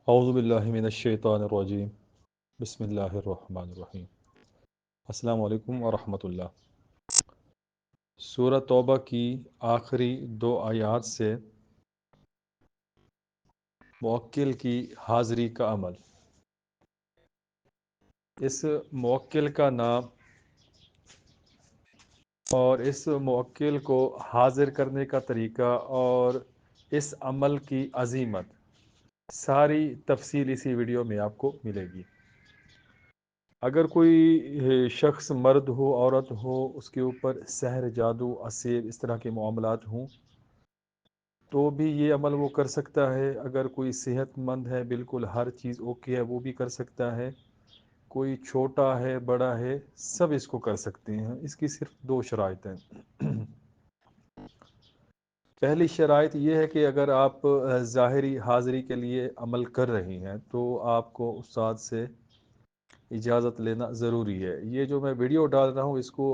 اعوذ باللہ من الشیطان الرجیم بسم اللہ الرحمن الرحیم۔ السلام علیکم ورحمۃ اللہ۔ سورہ توبہ کی آخری دو آیات سے موکل کی حاضری کا عمل۔ اس موکل کا نام اور اس موکل کو حاضر کرنے کا طریقہ اور اس عمل کی عظیمت ساری تفصیل اسی ویڈیو میں آپ کو ملے گی۔ اگر کوئی شخص مرد ہو عورت ہو اس کے اوپر سحر جادو اسیر اس طرح کے معاملات ہوں تو بھی یہ عمل وہ کر سکتا ہے۔ اگر کوئی صحت مند ہے بالکل ہر چیز اوکے ہے وہ بھی کر سکتا ہے۔ کوئی چھوٹا ہے بڑا ہے سب اس کو کر سکتے ہیں۔ اس کی صرف دو شرائط ہیں۔ پہلی شرائط یہ ہے کہ اگر آپ ظاہری حاضری کے لیے عمل کر رہی ہیں تو آپ کو استاد سے اجازت لینا ضروری ہے۔ یہ جو میں ویڈیو ڈال رہا ہوں اس کو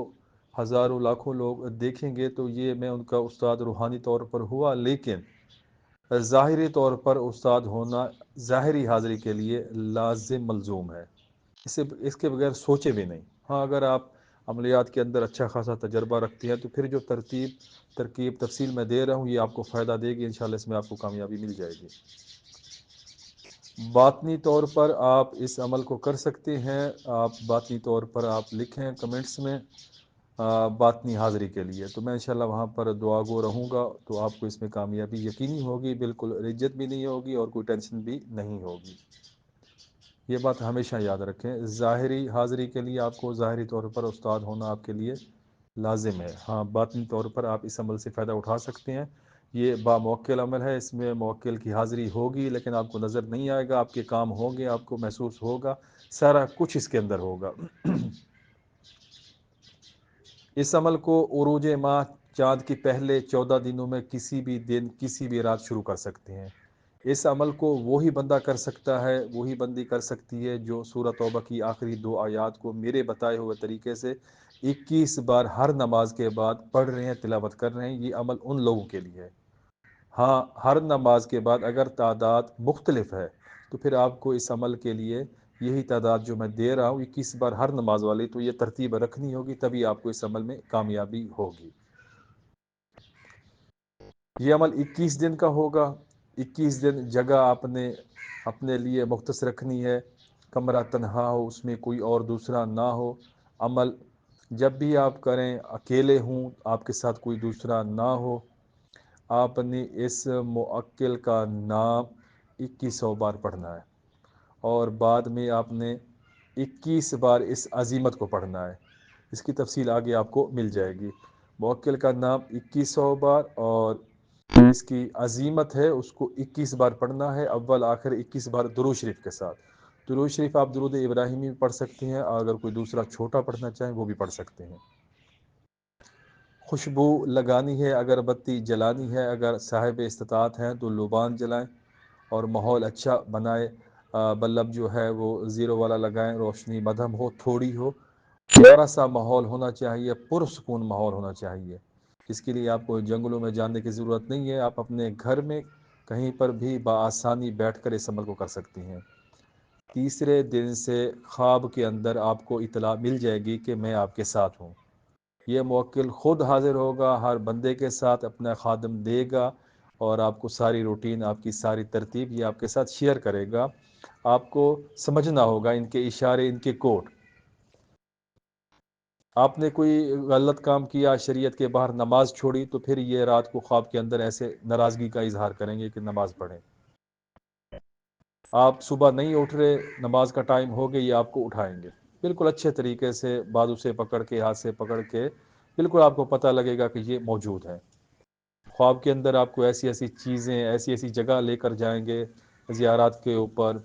ہزاروں لاکھوں لوگ دیکھیں گے تو یہ میں ان کا استاد روحانی طور پر ہوا، لیکن ظاہری طور پر استاد ہونا ظاہری حاضری کے لیے لازم ملزوم ہے۔ اس کے بغیر سوچے بھی نہیں۔ ہاں اگر آپ عملیات کے اندر اچھا خاصا تجربہ رکھتے ہیں تو پھر جو ترکیب تفصیل میں دے رہا ہوں یہ آپ کو فائدہ دے گی، انشاءاللہ اس میں آپ کو کامیابی مل جائے گی۔ باطنی طور پر آپ اس عمل کو کر سکتے ہیں۔ آپ باطنی طور پر آپ لکھیں کمنٹس میں باطنی حاضری کے لیے، تو میں انشاءاللہ وہاں پر دعا گو رہوں گا تو آپ کو اس میں کامیابی یقینی ہوگی، بالکل رجت بھی نہیں ہوگی اور کوئی ٹینشن بھی نہیں ہوگی۔ یہ بات ہمیشہ یاد رکھیں، ظاہری حاضری کے لیے آپ کو ظاہری طور پر استاد ہونا آپ کے لیے لازم ہے۔ ہاں باطنی طور پر آپ اس عمل سے فائدہ اٹھا سکتے ہیں۔ یہ باموکل عمل ہے، اس میں موکل کی حاضری ہوگی لیکن آپ کو نظر نہیں آئے گا، آپ کے کام ہوں گے، آپ کو محسوس ہوگا، سارا کچھ اس کے اندر ہوگا۔ اس عمل کو عروج ماہ چاند کی پہلے 14 دنوں میں کسی بھی دن کسی بھی رات شروع کر سکتے ہیں۔ اس عمل کو وہی بندہ کر سکتا ہے، وہی بندی کر سکتی ہے جو سورہ توبہ کی آخری دو آیات کو میرے بتائے ہوئے طریقے سے 21 بار ہر نماز کے بعد پڑھ رہے ہیں، تلاوت کر رہے ہیں۔ یہ عمل ان لوگوں کے لیے ہے۔ ہاں ہر نماز کے بعد اگر تعداد مختلف ہے تو پھر آپ کو اس عمل کے لیے یہی تعداد جو میں دے رہا ہوں 21 بار ہر نماز والی، تو یہ ترتیب رکھنی ہوگی تبھی آپ کو اس عمل میں کامیابی ہوگی۔ یہ عمل 21 دن کا ہوگا۔ 21 دن جگہ آپ نے اپنے لیے مختص رکھنی ہے، کمرہ تنہا ہو، اس میں کوئی اور دوسرا نہ ہو۔ عمل جب بھی آپ کریں اکیلے ہوں، آپ کے ساتھ کوئی دوسرا نہ ہو۔ آپ نے اس موکل کا نام 2100 بار پڑھنا ہے اور بعد میں آپ نے 21 بار اس عظیمت کو پڑھنا ہے۔ اس کی تفصیل آگے آپ کو مل جائے گی۔ موکل کا نام 2100 بار اور اس کی عظیمت ہے، اس کو 21 بار پڑھنا ہے، اول آخر 21 بار درود شریف کے ساتھ۔ درود شریف آپ درود ابراہیمی بھی پڑھ سکتے ہیں، اگر کوئی دوسرا چھوٹا پڑھنا چاہیں وہ بھی پڑھ سکتے ہیں۔ خوشبو لگانی ہے، اگربتی جلانی ہے، اگر صاحب استطاعت ہیں تو لوبان جلائیں اور ماحول اچھا بنائے۔ بلب جو ہے وہ زیرو والا لگائیں، روشنی مدھم ہو، تھوڑی ہو، پیارا سا ماحول ہونا چاہیے، پرسکون ماحول ہونا چاہیے۔ اس کے لیے آپ کو جنگلوں میں جانے کی ضرورت نہیں ہے، آپ اپنے گھر میں کہیں پر بھی بآسانی بیٹھ کر اس عمل کو کر سکتی ہیں۔ تیسرے دن سے خواب کے اندر آپ کو اطلاع مل جائے گی کہ میں آپ کے ساتھ ہوں۔ یہ موکل خود حاضر ہوگا، ہر بندے کے ساتھ اپنا خادم دے گا اور آپ کو ساری روٹین، آپ کی ساری ترتیب یہ آپ کے ساتھ شیئر کرے گا۔ آپ کو سمجھنا ہوگا ان کے اشارے، ان کے کوڈ۔ آپ نے کوئی غلط کام کیا، شریعت کے باہر نماز چھوڑی، تو پھر یہ رات کو خواب کے اندر ایسے ناراضگی کا اظہار کریں گے کہ نماز پڑھیں۔ آپ صبح نہیں اٹھ رہے، نماز کا ٹائم ہو گیا، یہ آپ کو اٹھائیں گے بالکل اچھے طریقے سے، بازو سے پکڑ کے، ہاتھ سے پکڑ کے، بالکل آپ کو پتہ لگے گا کہ یہ موجود ہے۔ خواب کے اندر آپ کو ایسی ایسی چیزیں، ایسی ایسی جگہ لے کر جائیں گے زیارات کے اوپر،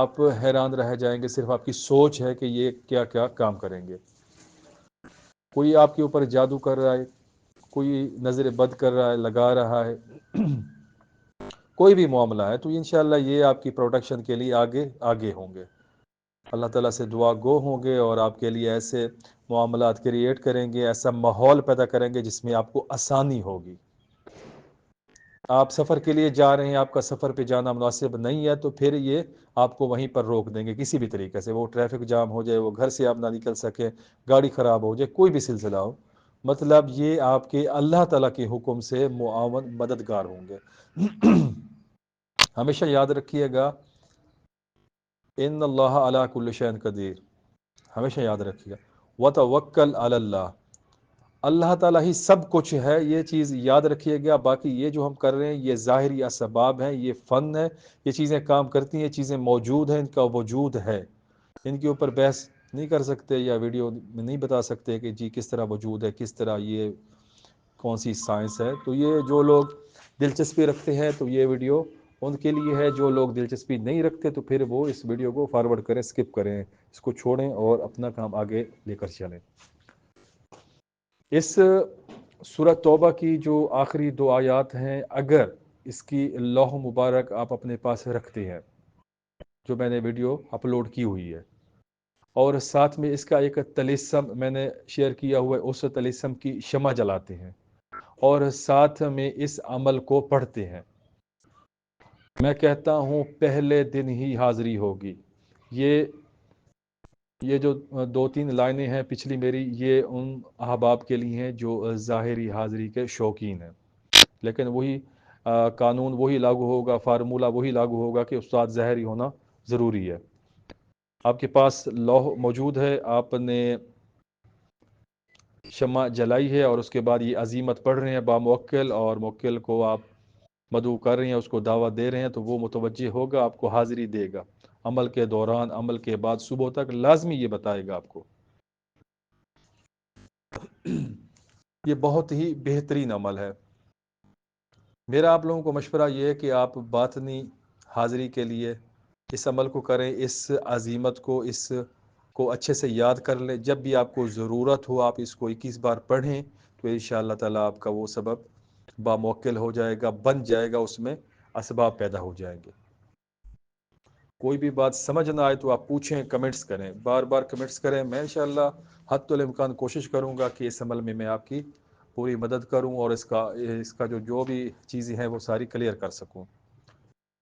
آپ حیران رہ جائیں گے، صرف آپ کی سوچ ہے کہ یہ کیا کیا کام کریں گے۔ کوئی آپ کے اوپر جادو کر رہا ہے، کوئی نظر بد کر رہا ہے، لگا رہا ہے، کوئی بھی معاملہ ہے تو انشاءاللہ یہ آپ کی پروٹیکشن کے لیے آگے ہوں گے۔ اللہ تعالیٰ سے دعا گو ہوں گے اور آپ کے لیے ایسے معاملات کریٹ کریں گے، ایسا ماحول پیدا کریں گے جس میں آپ کو آسانی ہوگی۔ آپ سفر کے لیے جا رہے ہیں، آپ کا سفر پہ جانا مناسب نہیں ہے، تو پھر یہ آپ کو وہیں پر روک دیں گے کسی بھی طریقے سے، وہ ٹریفک جام ہو جائے، وہ گھر سے آپ نہ نکل سکیں، گاڑی خراب ہو جائے، کوئی بھی سلسلہ ہو، مطلب یہ آپ کے اللہ تعالیٰ کے حکم سے معاون مددگار ہوں گے۔ ہمیشہ یاد رکھیے گا، ان اللہ علی کل شیء قدیر، ہمیشہ یاد رکھیے گا، وتوکل علی اللہ، اللہ تعالیٰ ہی سب کچھ ہے، یہ چیز یاد رکھیے گا۔ باقی یہ جو ہم کر رہے ہیں یہ ظاہری اسباب ہیں، یہ فن ہے، یہ چیزیں کام کرتی ہیں، یہ چیزیں موجود ہیں، ان کا وجود ہے، ان کے اوپر بحث نہیں کر سکتے یا ویڈیو میں نہیں بتا سکتے کہ جی کس طرح وجود ہے، کس طرح یہ کون سی سائنس ہے۔ تو یہ جو لوگ دلچسپی رکھتے ہیں تو یہ ویڈیو ان کے لیے ہے، جو لوگ دلچسپی نہیں رکھتے تو پھر وہ اس ویڈیو کو فارورڈ کریں، سکپ کریں، اس کو چھوڑیں اور اپنا کام آگے لے کر چلیں۔ اس سورۃ توبہ کی جو آخری 2 آیات ہیں، اگر اس کی لوح مبارک آپ اپنے پاس رکھتے ہیں، جو میں نے ویڈیو اپلوڈ کی ہوئی ہے، اور ساتھ میں اس کا ایک طلسم میں نے شیئر کیا ہوا ہے، اس طلسم کی شمع جلاتے ہیں اور ساتھ میں اس عمل کو پڑھتے ہیں، میں کہتا ہوں پہلے دن ہی حاضری ہوگی۔ یہ جو 2-3 لائنیں ہیں پچھلی میری، یہ ان احباب کے لیے ہیں جو ظاہری حاضری کے شوقین ہیں، لیکن وہی قانون وہی لاگو ہوگا، فارمولہ وہی لاگو ہوگا کہ استاد ظاہری ہونا ضروری ہے۔ آپ کے پاس لوح موجود ہے، آپ نے شمع جلائی ہے اور اس کے بعد یہ عزیمت پڑھ رہے ہیں باموکل، اور موکل کو آپ مدعو کر رہے ہیں، اس کو دعوت دے رہے ہیں، تو وہ متوجہ ہوگا، آپ کو حاضری دے گا، عمل کے دوران، عمل کے بعد، صبح تک لازمی یہ بتائے گا آپ کو۔ یہ بہت ہی بہترین عمل ہے۔ میرا آپ لوگوں کو مشورہ یہ ہے کہ آپ باطنی حاضری کے لیے اس عمل کو کریں، اس عزیمت کو، اس کو اچھے سے یاد کر لیں، جب بھی آپ کو ضرورت ہو آپ اس کو 21 بار پڑھیں، تو انشاءاللہ تعالیٰ آپ کا وہ سبب باموکل ہو جائے گا، بن جائے گا، اس میں اسباب پیدا ہو جائیں گے۔ کوئی بھی بات سمجھ نہ آئے تو آپ پوچھیں، کمنٹس کریں، بار بار کمنٹس کریں، میں انشاءاللہ حتی الامکان کوشش کروں گا کہ اس عمل میں آپ کی پوری مدد کروں اور اس کا جو بھی چیزیں ہیں وہ ساری کلیئر کر سکوں۔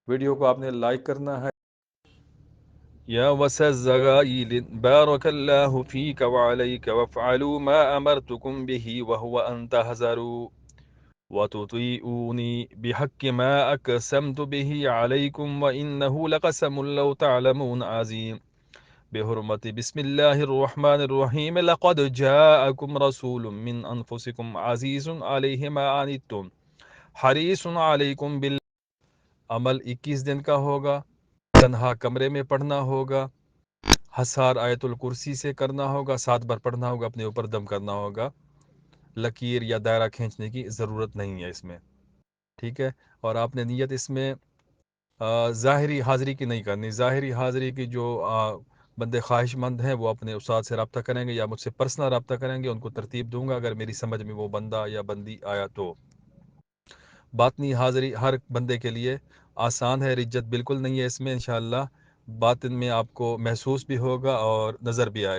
ویڈیو کو آپ نے لائک کرنا ہے۔ يا وسع الزغائل بارك الله فيك وعليك، وافعلوا ما أمرتكم به وهو أن تهزروا وتطيعوني بحق ما أقسمت به عليكم، وإنه لقسم لو تعلمون عظيم، بحرمة بسم الله الرحمن الرحيم، لقد جاءكم رسول من أنفسكم عزيز عليه ما عنتم حريص عليكم بالله۔ عمل 21 دن کا ہوگا، تنہا کمرے میں پڑھنا ہوگا، حسار آیت الکرسی سے کرنا ہوگا، 7 بار پڑھنا ہوگا، اپنے اوپر دم کرنا ہوگا، لکیر یا دائرہ کھینچنے کی ضرورت نہیں ہے اس میں، ٹھیک ہے۔ اور آپ نے نیت اس میں ظاہری حاضری کی نہیں کرنی، ظاہری حاضری کی جو بندے خواہش مند ہیں وہ اپنے استاد سے رابطہ کریں گے یا مجھ سے پرسنل رابطہ کریں گے، ان کو ترتیب دوں گا اگر میری سمجھ میں وہ بندہ یا بندی آیا تو۔ باطنی حاضری ہر بندے کے لیے آسان ہے، رجت بالکل نہیں ہے اس میں، انشاءاللہ باطن میں آپ کو محسوس بھی ہوگا اور نظر بھی آئے گا۔